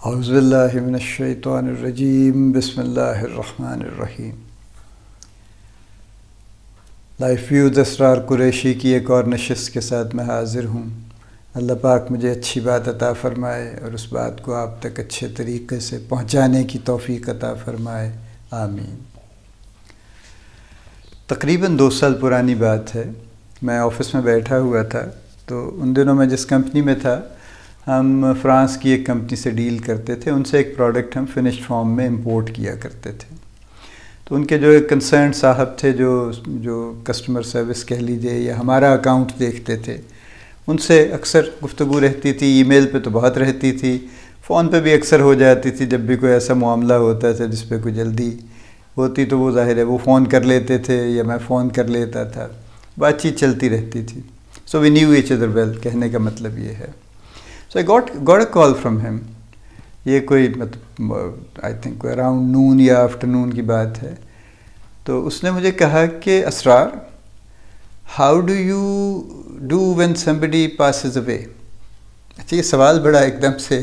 اعوذ باللہ من الشیطان الرجیم بسم اللہ الرحمن الرحیم۔ لائف ویوز اسرار قریشی کی ایک اور نشست کے ساتھ میں حاضر ہوں۔ اللہ پاک مجھے اچھی بات عطا فرمائے اور اس بات کو آپ تک اچھے طریقے سے پہنچانے کی توفیق عطا فرمائے، آمین۔ تقریباً 2 سال پرانی بات ہے، میں آفس میں بیٹھا ہوا تھا، تو ان دنوں میں جس کمپنی میں تھا ہم فرانس کی ایک کمپنی سے ڈیل کرتے تھے، ان سے ایک پروڈکٹ ہم فنشڈ فارم میں امپورٹ کیا کرتے تھے۔ تو ان کے جو ایک کنسرن صاحب تھے جو کسٹمر سروس کہہ لیجئے یا ہمارا اکاؤنٹ دیکھتے تھے، ان سے اکثر گفتگو رہتی تھی، ای میل پہ تو بہت رہتی تھی، فون پہ بھی اکثر ہو جاتی تھی۔ جب بھی کوئی ایسا معاملہ ہوتا تھا جس پہ کوئی جلدی ہوتی تو وہ ظاہر ہے وہ فون کر لیتے تھے یا میں فون کر لیتا تھا، بات چیت چلتی رہتی تھی۔ سو وی نیو ایچ ادر ویل، کہنے کا مطلب یہ ہے۔ So I got a call from him. یہ کوئی I think around noon یا afternoon کی بات ہے۔ تو اس نے مجھے کہا کہ اسرار، how do you do when somebody passes away؟ اچھا، یہ سوال بڑا ایک دم سے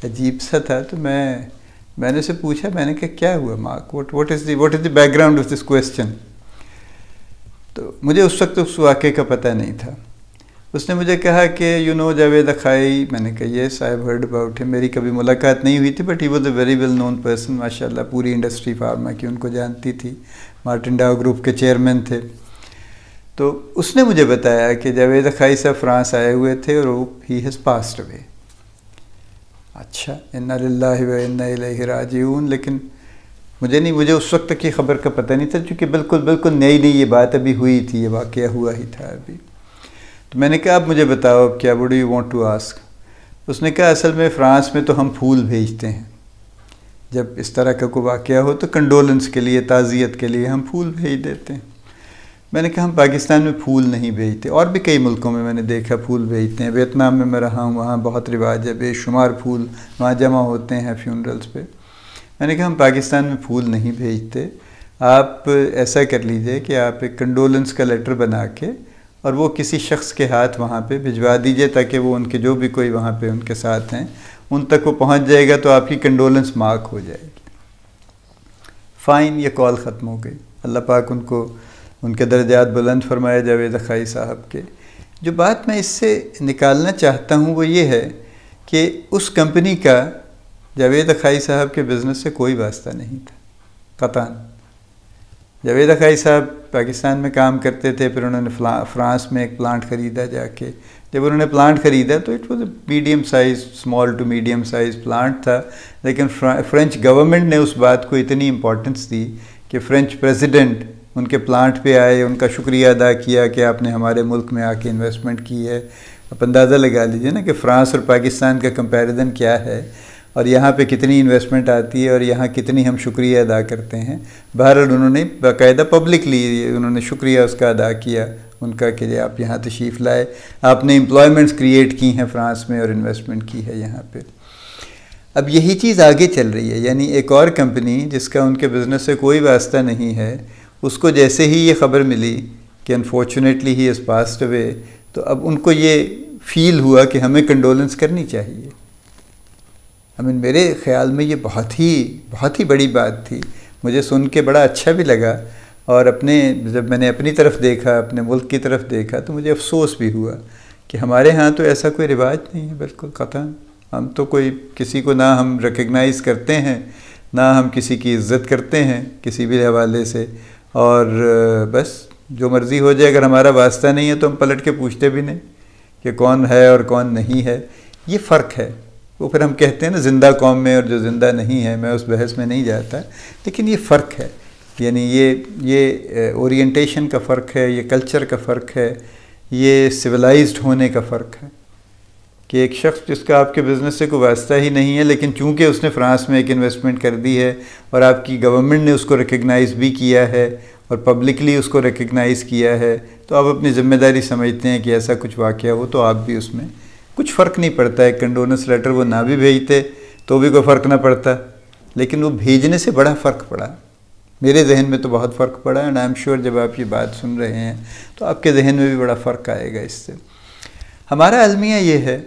عجیب سا تھا، تو میں نے اسے پوچھا، میں نے کہا کیا ہوا mark, what is the background of this question؟ تو مجھے اس وقت اس واقعے کا پتہ نہیں تھا۔ اس نے مجھے کہا کہ جاوید اخائی۔ میں نے کہا yes I have heard about him. میری کبھی ملاقات نہیں ہوئی تھی، but he was a very well known person, ماشاء اللہ پوری انڈسٹری فارما کی ان کو جانتی تھی، مارٹن ڈاؤ گروپ کے چیئرمین تھے۔ تو اس نے مجھے بتایا کہ جاوید اخائی صاحب فرانس آئے ہوئے تھے اور ہی ہیز پاسڈ اوے۔ اچھا، انا للہ و انا الیہ راجعون۔ لیکن مجھے اس وقت تک یہ خبر کا پتہ نہیں تھا، چونکہ بالکل نئی یہ بات ابھی ہوئی تھی، یہ واقعہ ہوا ہی تھا ابھی۔ تو میں نے کہا اب مجھے بتاؤ اب کیا، what do you want to ask? اس نے کہا اصل میں فرانس میں تو ہم پھول بھیجتے ہیں، جب اس طرح کا کوئی واقعہ ہو تو کنڈولنس کے لیے، تعزیت کے لیے ہم پھول بھیج دیتے ہیں۔ میں نے کہا ہم پاکستان میں پھول نہیں بھیجتے، اور بھی کئی ملکوں میں نے دیکھا پھول بھیجتے ہیں۔ ویتنام میں رہا ہوں، وہاں بہت رواج ہے، بے شمار پھول وہاں جمع ہوتے ہیں فیونرلز پہ۔ میں نے کہا ہم پاکستان میں پھول نہیں بھیجتے، آپ ایسا کر لیجئے کہ آپ ایک کنڈولنس کا لیٹر بنا کے اور وہ کسی شخص کے ہاتھ وہاں پہ بھجوا دیجئے، تاکہ وہ ان کے جو بھی کوئی وہاں پہ ان کے ساتھ ہیں ان تک وہ پہنچ جائے گا، تو آپ کی کنڈولنس مارک ہو جائے گی۔ فائن، یہ کال ختم ہو گئی۔ اللہ پاک ان کے درجات بلند فرمائے جاوید اخائی صاحب کے۔ جو بات میں اس سے نکالنا چاہتا ہوں وہ یہ ہے کہ اس کمپنی کا جاوید اخائی صاحب کے بزنس سے کوئی واسطہ نہیں تھا قطعاً۔ جاوید اخائی صاحب پاکستان میں کام کرتے تھے، پھر انہوں نے فرانس میں ایک پلانٹ خریدا جا کے۔ جب انہوں نے پلانٹ خریدا تو it was a medium size, small to medium size plant تھا، لیکن فرینچ گورنمنٹ نے اس بات کو اتنی امپورٹنس دی کہ فرینچ پریزیڈنٹ ان کے پلانٹ پہ آئے، ان کا شکریہ ادا کیا کہ آپ نے ہمارے ملک میں آ کے انویسٹمنٹ کی ہے۔ آپ اندازہ لگا لیجئے نا کہ فرانس اور پاکستان کا کمپیریزن کیا ہے، اور یہاں پہ کتنی انویسٹمنٹ آتی ہے اور یہاں کتنی ہم شکریہ ادا کرتے ہیں۔ بہرحال انہوں نے باقاعدہ پبلکلی انہوں نے شکریہ اس کا ادا کیا ان کا کہ آپ یہاں تشریف لائے، آپ نے امپلائمنٹس کریٹ کی ہیں فرانس میں اور انویسٹمنٹ کی ہے یہاں پہ۔ اب یہی چیز آگے چل رہی ہے، یعنی ایک اور کمپنی جس کا ان کے بزنس سے کوئی واسطہ نہیں ہے، اس کو جیسے ہی یہ خبر ملی کہ unfortunately he is passed away, تو اب ان کو یہ فیل ہوا کہ ہمیں کنڈولنس کرنی چاہیے۔ میرے خیال میں یہ بہت ہی بڑی بات تھی، مجھے سن کے بڑا اچھا بھی لگا، اور جب میں نے اپنی طرف دیکھا، اپنے ملک کی طرف دیکھا، تو مجھے افسوس بھی ہوا کہ ہمارے ہاں تو ایسا کوئی رواج نہیں ہے، بالکل قطعاً۔ ہم تو کسی کو نہ ہم ریکگنائز کرتے ہیں، نہ ہم کسی کی عزت کرتے ہیں کسی بھی حوالے سے، اور بس جو مرضی ہو جائے، اگر ہمارا واسطہ نہیں ہے تو ہم پلٹ کے پوچھتے بھی نہیں کہ کون ہے اور کون نہیں ہے۔ یہ فرق ہے، وہ پھر ہم کہتے ہیں نا زندہ قوم میں اور جو زندہ نہیں ہے، میں اس بحث میں نہیں جاتا، لیکن یہ فرق ہے، یعنی یہ اورینٹیشن کا فرق ہے، یہ کلچر کا فرق ہے، یہ سویلائزڈ ہونے کا فرق ہے کہ ایک شخص جس کا آپ کے بزنس سے کوئی واسطہ ہی نہیں ہے، لیکن چونکہ اس نے فرانس میں ایک انویسٹمنٹ کر دی ہے اور آپ کی گورنمنٹ نے اس کو ریکگنائز بھی کیا ہے اور پبلکلی اس کو ریکگنائز کیا ہے، تو آپ اپنی ذمہ داری سمجھتے ہیں کہ ایسا کچھ واقعہ ہو تو آپ بھی اس میں کچھ فرق نہیں پڑتا ہے۔ کنڈولنس لیٹر وہ نہ بھی بھیجتے تو بھی کوئی فرق نہ پڑتا، لیکن وہ بھیجنے سے بڑا فرق پڑا، میرے ذہن میں تو بہت فرق پڑا، اینڈ آئی ایم شیور جب آپ یہ بات سن رہے ہیں تو آپ کے ذہن میں بھی بڑا فرق آئے گا اس سے۔ ہمارا المیہ یہ ہے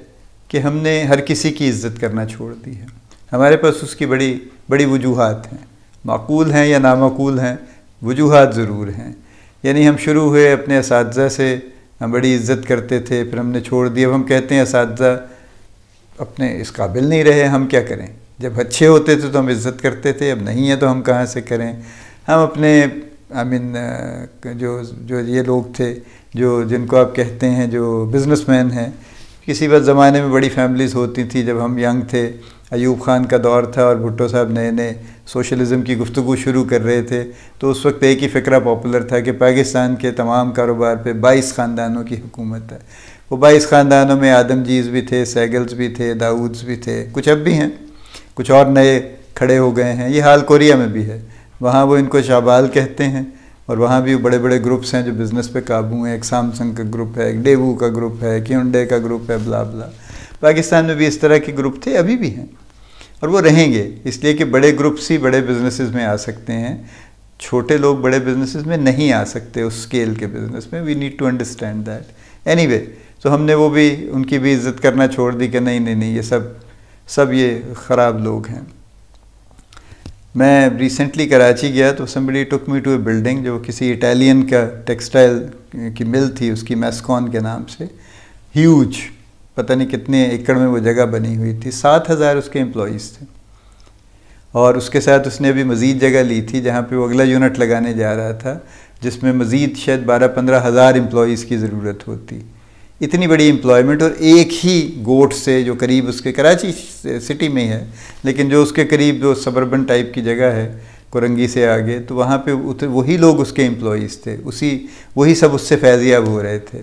کہ ہم نے ہر کسی کی عزت کرنا چھوڑ دی ہے۔ ہمارے پاس اس کی بڑی بڑی وجوہات ہیں، معقول ہیں یا نامعقول ہیں، وجوہات ضرور ہیں. یعنی ہم شروع ہوئے اپنے اساتذہ سے، ہم بڑی عزت کرتے تھے، پھر ہم نے چھوڑ دیا. اب ہم کہتے ہیں اساتذہ اپنے اس قابل نہیں رہے، ہم کیا کریں؟ جب اچھے ہوتے تھے تو ہم عزت کرتے تھے، اب نہیں ہیں تو ہم کہاں سے کریں؟ ہم اپنے جو یہ لوگ تھے جن کو آپ کہتے ہیں جو بزنس مین ہیں، کسی وقت زمانے میں بڑی فیملیز ہوتی تھیں. جب ہم ینگ تھے، ایوب خان کا دور تھا اور بھٹو صاحب نئے نئے سوشلزم کی گفتگو شروع کر رہے تھے، تو اس وقت ایک ہی فقرہ پاپولر تھا کہ پاکستان کے تمام کاروبار پہ 22 خاندانوں کی حکومت ہے. وہ 22 خاندانوں میں آدم جیز بھی تھے، سیگلز بھی تھے، داؤدز بھی تھے، کچھ اب بھی ہیں، کچھ اور نئے کھڑے ہو گئے ہیں. یہ حال کوریا میں بھی ہے، وہاں وہ ان کو شابال کہتے ہیں، اور وہاں بھی بڑے بڑے گروپس ہیں جو بزنس پہ قابو ہیں. ایک سامسنگ کا گروپ ہے، ایک ڈیوو کا گروپ ہے، کیونڈے کا گروپ ہے، بلا بلا. پاکستان میں بھی اس طرح کے گروپ تھے، ابھی بھی ہیں، اور وہ رہیں گے، اس لیے کہ بڑے گروپس ہی بڑے بزنسز میں آ سکتے ہیں. چھوٹے لوگ بڑے بزنسز میں نہیں آ سکتے، اس اسکیل کے بزنس میں. We need to understand that. Anyway, تو ہم نے وہ بھی ان کی بھی عزت کرنا چھوڑ دی کہ نہیں یہ سب یہ خراب لوگ ہیں. میں ریسنٹلی کراچی گیا تو somebody took me to a building جو کسی اٹالین کا ٹیکسٹائل کی مل تھی، اس کی میسکون کے نام سے. ہیوج، پتہ نہیں کتنے ایکڑ میں وہ جگہ بنی ہوئی تھی. 7,000 اس کے امپلائیز تھے، اور اس کے ساتھ اس نے بھی مزید جگہ لی تھی جہاں پہ وہ اگلا یونٹ لگانے جا رہا تھا، جس میں مزید شاید 12-15 ہزار امپلائیز کی ضرورت ہوتی. اتنی بڑی امپلائمنٹ، اور ایک ہی گوٹ سے جو قریب اس کے کراچی سٹی میں ہی ہے، لیکن جو اس کے قریب جو سبربن ٹائپ کی جگہ ہے کرنگی سے آگے، تو وہاں پہ وہی لوگ اس کے امپلائیز تھے، وہی سب اس سے فیضیاب ہو رہے تھے.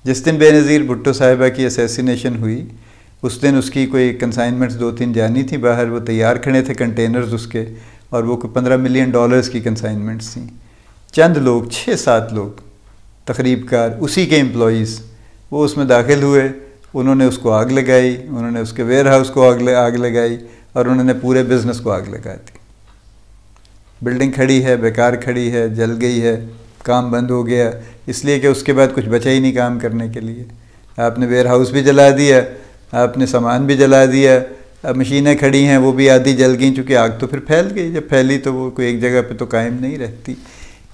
جس دن بے نظیر بھٹو صاحبہ کی اسیسینیشن ہوئی، اس دن اس کی کوئی کنسائنمنٹس 2-3 جانی تھی باہر، وہ تیار کھڑے تھے کنٹینرز اس کے، اور وہ کوئی $15 ملین کی کنسائنمنٹس تھیں. چند لوگ، 6-7 لوگ تقریب کار، اسی کے امپلائیز، وہ اس میں داخل ہوئے. انہوں نے اس کو آگ لگائی، انہوں نے اس کے ویئر ہاؤس کو آگ لگائی، اور انہوں نے پورے بزنس کو آگ لگا دی. بلڈنگ کھڑی ہے، بیکار کھڑی ہے، جل گئی ہے، کام بند ہو گیا، اس لیے کہ اس کے بعد کچھ بچا ہی نہیں کام کرنے کے لیے. آپ نے ویئر ہاؤس بھی جلا دیا، آپ نے سامان بھی جلا دیا، اب مشینیں کھڑی ہیں وہ بھی آدھی جل گئیں، چونکہ آگ تو پھر پھیل گئی. جب پھیلی تو وہ کوئی ایک جگہ پہ تو قائم نہیں رہتی.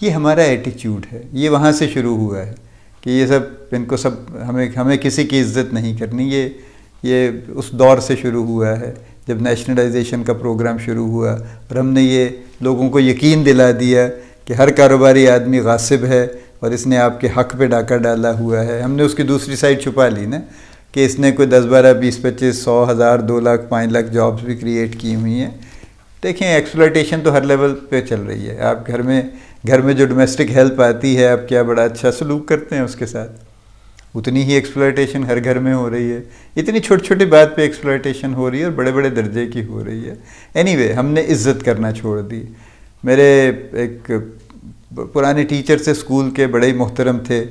یہ ہمارا ایٹیچیوڈ ہے، یہ وہاں سے شروع ہوا ہے کہ یہ سب ان کو سب ہمیں کسی کی عزت نہیں کرنی. یہ اس دور سے شروع ہوا ہے جب نیشنلائزیشن کا پروگرام شروع ہوا، اور ہم نے یہ لوگوں کو یقین دلا دیا کہ ہر کاروباری آدمی غاصب ہے اور اس نے آپ کے حق پہ ڈاکہ ڈالا ہوا ہے. ہم نے اس کی دوسری سائڈ چھپا لی نا، کہ اس نے کوئی 10-12-20-25-100,000 2 لاکھ 5 لاکھ جابز بھی کریٹ کی ہوئی ہیں. دیکھیں ایکسپلائٹیشن تو ہر لیول پہ چل رہی ہے. آپ گھر میں جو ڈومیسٹک ہیلپ آتی ہے، آپ کیا بڑا اچھا سلوک کرتے ہیں اس کے ساتھ، اتنی ہی ایکسپلائٹیشن ہر گھر میں ہو رہی ہے. اتنی چھوٹی چھوٹی بات پہ ایکسپلائٹیشن ہو رہی ہے اور بڑے بڑے درجے کی ہو رہی ہے. اینی وے، ہم نے عزت کرنا چھوڑ دی. میرے ایک پرانے ٹیچر سے اسکول کے بڑے ہی محترم تھے،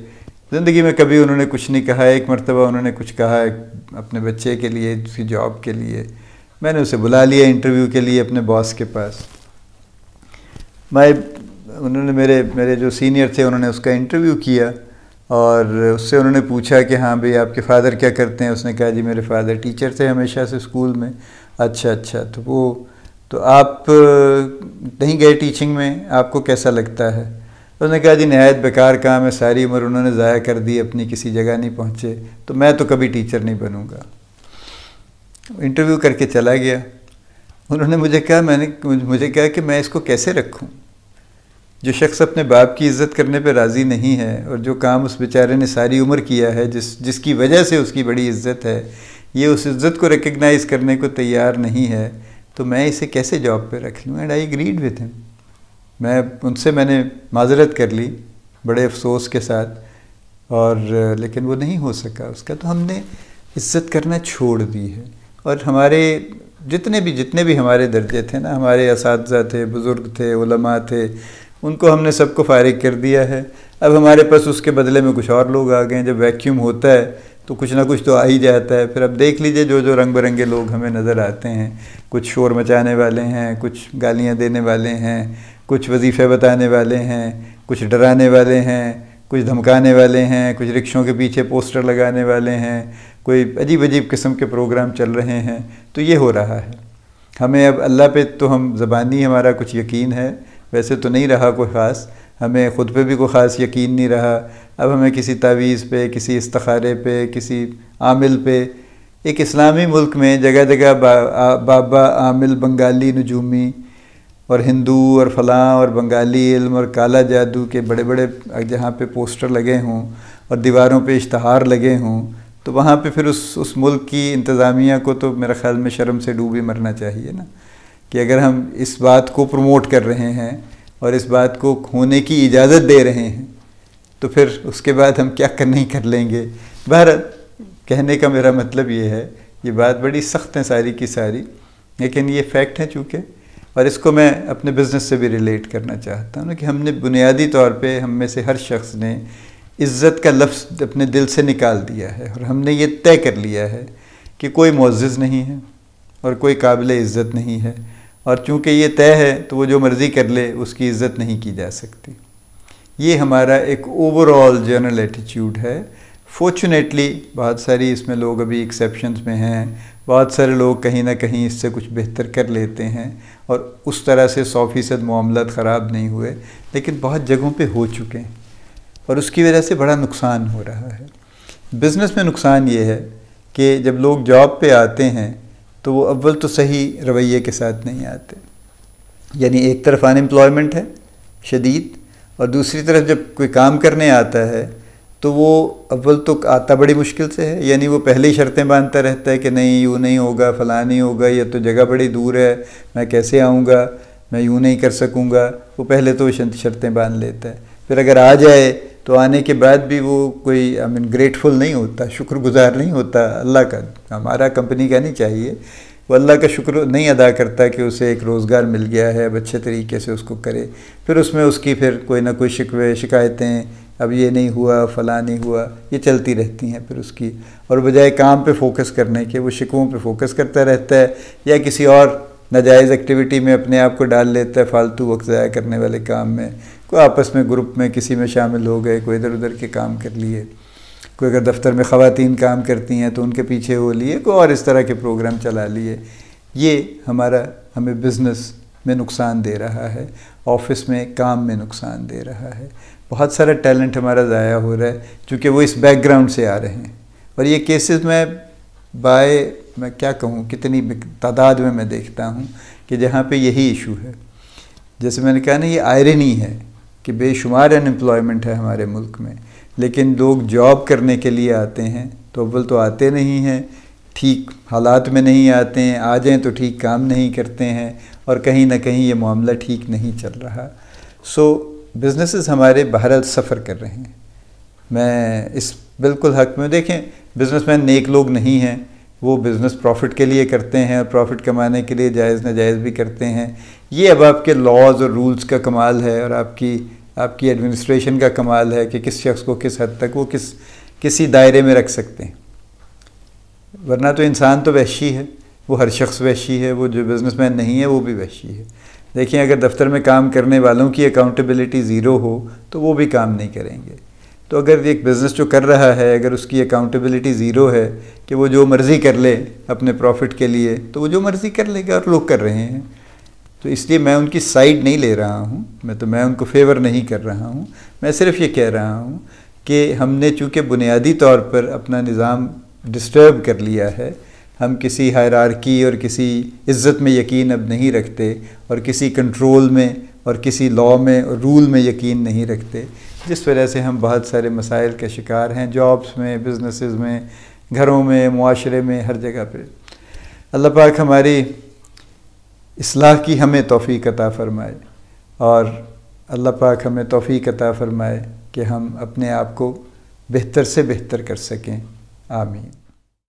زندگی میں کبھی انہوں نے کچھ نہیں کہا. ایک مرتبہ انہوں نے کچھ کہا اپنے بچے کے لیے، اس کی جاب کے لیے. میں نے اسے بلا لیا انٹرویو کے لیے اپنے باس کے پاس. انہوں نے میرے جو سینئر تھے انہوں نے اس کا انٹرویو کیا، اور اس سے انہوں نے پوچھا کہ ہاں بھئی آپ کے فادر کیا کرتے ہیں. اس نے کہا جی میرے فادر ٹیچر تھے ہمیشہ سے اسکول میں. اچھا تو آپ نہیں گئے ٹیچنگ میں، آپ کو کیسا لگتا ہے؟ اس نے کہا جی نہایت بیکار کام ہے، ساری عمر انہوں نے ضائع کر دی، اپنی کسی جگہ نہیں پہنچے، تو میں تو کبھی ٹیچر نہیں بنوں گا. انٹرویو کر کے چلا گیا. انہوں نے مجھے کہا کہ میں اس کو کیسے رکھوں؟ جو شخص اپنے باپ کی عزت کرنے پہ راضی نہیں ہے، اور جو کام اس بیچارے نے ساری عمر کیا ہے، جس کی وجہ سے اس کی بڑی عزت ہے، یہ اس عزت کو ریکگنائز کرنے کو تیار نہیں ہے، تو میں اسے کیسے جاب پہ رکھ لوں؟ And I agreed with him. میں نے معذرت کر لی بڑے افسوس کے ساتھ، اور لیکن وہ نہیں ہو سکا اس کا. تو ہم نے عزت کرنا چھوڑ دی ہے. اور ہمارے جتنے بھی ہمارے درجے تھے نا، ہمارے اساتذہ تھے، بزرگ تھے، علماء تھے، ان کو ہم نے سب کو فارغ کر دیا ہے. اب ہمارے پاس اس کے بدلے میں کچھ اور لوگ آ گئے ہیں. جب ویکیوم ہوتا ہے تو کچھ نہ کچھ تو آ ہی جاتا ہے. پھر اب دیکھ لیجئے جو رنگ برنگے لوگ ہمیں نظر آتے ہیں، کچھ شور مچانے والے ہیں، کچھ گالیاں دینے والے ہیں، کچھ وظیفے بتانے والے ہیں، کچھ ڈرانے والے ہیں، کچھ دھمکانے والے ہیں، کچھ رکشوں کے پیچھے پوسٹر لگانے والے ہیں، کوئی عجیب قسم کے پروگرام چل رہے ہیں. تو یہ ہو رہا ہے. ہمیں اب اللہ پہ تو ہم زبانی ہمارا کچھ یقین ہے، ویسے تو نہیں رہا کوئی خاص، ہمیں خود پہ بھی کوئی خاص یقین نہیں رہا، اب ہمیں کسی تعویذ پہ، کسی استخارے پہ، کسی عامل پہ، ایک اسلامی ملک میں جگہ جگہ بابا عامل بنگالی نجومی اور ہندو اور فلاں اور بنگالی علم اور کالا جادو کے بڑے بڑے جہاں پہ پوسٹر لگے ہوں اور دیواروں پہ اشتہار لگے ہوں، تو وہاں پہ پھر اس ملک کی انتظامیہ کو تو میرے خیال میں شرم سے ڈوبی مرنا چاہیے نا، کہ اگر ہم اس بات کو پروموٹ کر رہے ہیں اور اس بات کو ہونے کی اجازت دے رہے ہیں تو پھر اس کے بعد ہم کیا نہیں کر لیں گے۔ بہرحال کہنے کا میرا مطلب یہ ہے، یہ بات بڑی سخت ہے ساری کی ساری، لیکن یہ فیکٹ ہے چونکہ، اور اس کو میں اپنے بزنس سے بھی ریلیٹ کرنا چاہتا ہوں کہ ہم نے بنیادی طور پہ ہم میں سے ہر شخص نے عزت کا لفظ اپنے دل سے نکال دیا ہے، اور ہم نے یہ طے کر لیا ہے کہ کوئی معزز نہیں ہے اور کوئی قابل عزت نہیں ہے، اور چونکہ یہ طے ہے تو وہ جو مرضی کر لے اس کی عزت نہیں کی جا سکتی۔ یہ ہمارا ایک اوور آل جنرل ایٹیچیوڈ ہے۔ فارچونیٹلی بہت ساری اس میں لوگ ابھی ایکسیپشنز میں ہیں، بہت سارے لوگ کہیں نہ کہیں اس سے کچھ بہتر کر لیتے ہیں اور اس طرح سے 100% معاملات خراب نہیں ہوئے، لیکن بہت جگہوں پہ ہو چکے ہیں اور اس کی وجہ سے بڑا نقصان ہو رہا ہے۔ بزنس میں نقصان یہ ہے کہ جب لوگ جاب پہ آتے ہیں تو وہ اول تو صحیح رویے کے ساتھ نہیں آتے، یعنی ایک طرف ان امپلائمنٹ ہے شدید، اور دوسری طرف جب کوئی کام کرنے آتا ہے تو وہ اول تو آتا بڑی مشکل سے ہے، یعنی وہ پہلے ہی شرطیں باندھتا رہتا ہے کہ نہیں یوں نہیں ہوگا، فلاں نہیں ہوگا، یہ تو جگہ بڑی دور ہے، میں کیسے آؤں گا، میں یوں نہیں کر سکوں گا، وہ پہلے تو شرطیں باندھ لیتا ہے۔ پھر اگر آ جائے تو آنے کے بعد بھی وہ کوئی گریٹفل نہیں ہوتا، شکر گزار نہیں ہوتا اللہ کا، ہمارا کمپنی کا نہیں چاہیے، وہ اللہ کا شکر نہیں ادا کرتا کہ اسے ایک روزگار مل گیا ہے، اب اچھے طریقے سے اس کو کرے، پھر اس میں اس کی پھر کوئی نہ کوئی شکوے شکایتیں، اب یہ نہیں ہوا، فلاں نہیں ہوا، یہ چلتی رہتی ہیں پھر اس کی، اور بجائے کام پہ فوکس کرنے کے وہ شکووں پہ فوکس کرتا رہتا ہے، یا کسی اور ناجائز ایکٹیویٹی میں اپنے آپ کو ڈال لیتا ہے، فالتو وقت ضائع کرنے والے کام میں، کوئی آپس میں گروپ میں کسی میں شامل ہو گئے، کوئی ادھر ادھر کے کام کر لیے، کوئی اگر دفتر میں خواتین کام کرتی ہیں تو ان کے پیچھے ہو لیے، کوئی اور اس طرح کے پروگرام چلا لیے۔ یہ ہمیں بزنس میں نقصان دے رہا ہے، آفس میں کام میں نقصان دے رہا ہے، بہت سارا ٹیلنٹ ہمارا ضائع ہو رہا ہے چونکہ وہ اس بیک گراؤنڈ سے آ رہے ہیں، اور یہ کیسز میں کیا کہوں کتنی تعداد میں دیکھتا ہوں کہ جہاں پہ یہی ایشو ہے۔ جیسے میں نے کہا نا، یہ آئرنی ہے کہ بے شمار ان امپلائمنٹ ہے ہمارے ملک میں، لیکن لوگ جاب کرنے کے لیے آتے ہیں تو اول تو آتے نہیں ہیں، ٹھیک حالات میں نہیں آتے ہیں، آ جائیں تو ٹھیک کام نہیں کرتے ہیں، اور کہیں نہ کہیں یہ معاملہ ٹھیک نہیں چل رہا۔ بزنسز ہمارے بہرحال سفر کر رہے ہیں، میں اس بالکل حق میں۔ دیکھیں بزنس مین نیک لوگ نہیں ہیں، وہ بزنس پروفٹ کے لیے کرتے ہیں اور پروفٹ کمانے کے لیے جائز ناجائز بھی کرتے ہیں، یہ اب آپ کے لاز اور رولز کا کمال ہے اور آپ کی ایڈمنسٹریشن کا کمال ہے کہ کس شخص کو کس حد تک وہ کسی دائرے میں رکھ سکتے ہیں، ورنہ تو انسان تو وحشی ہے، وہ ہر شخص وحشی ہے، وہ جو بزنس مین نہیں ہے وہ بھی وحشی ہے۔ دیکھیں اگر دفتر میں کام کرنے والوں کی اکاؤنٹیبلٹی زیرو ہو تو وہ بھی کام نہیں کریں گے، تو اگر ایک بزنس جو کر رہا ہے اگر اس کی اکاؤنٹیبلٹی زیرو ہے کہ وہ جو مرضی کر لے اپنے پروفٹ کے لیے، تو وہ جو مرضی کر لے گا، اور لوگ کر رہے ہیں۔ تو اس لیے میں ان کی سائیڈ نہیں لے رہا ہوں، میں ان کو فیور نہیں کر رہا ہوں، میں صرف یہ کہہ رہا ہوں کہ ہم نے چونکہ بنیادی طور پر اپنا نظام ڈسٹرب کر لیا ہے، ہم کسی ہائرارکی اور کسی عزت میں یقین اب نہیں رکھتے، اور کسی کنٹرول میں اور کسی لاء میں اور رول میں یقین نہیں رکھتے، جس وجہ سے ہم بہت سارے مسائل کا شکار ہیں، جابس میں، بزنسز میں، گھروں میں، معاشرے میں، ہر جگہ پہ۔ اللہ پاک ہماری اصلاح کی ہمیں توفیق عطا فرمائے، اور اللہ پاک ہمیں توفیق عطا فرمائے کہ ہم اپنے آپ کو بہتر سے بہتر کر سکیں۔ آمین۔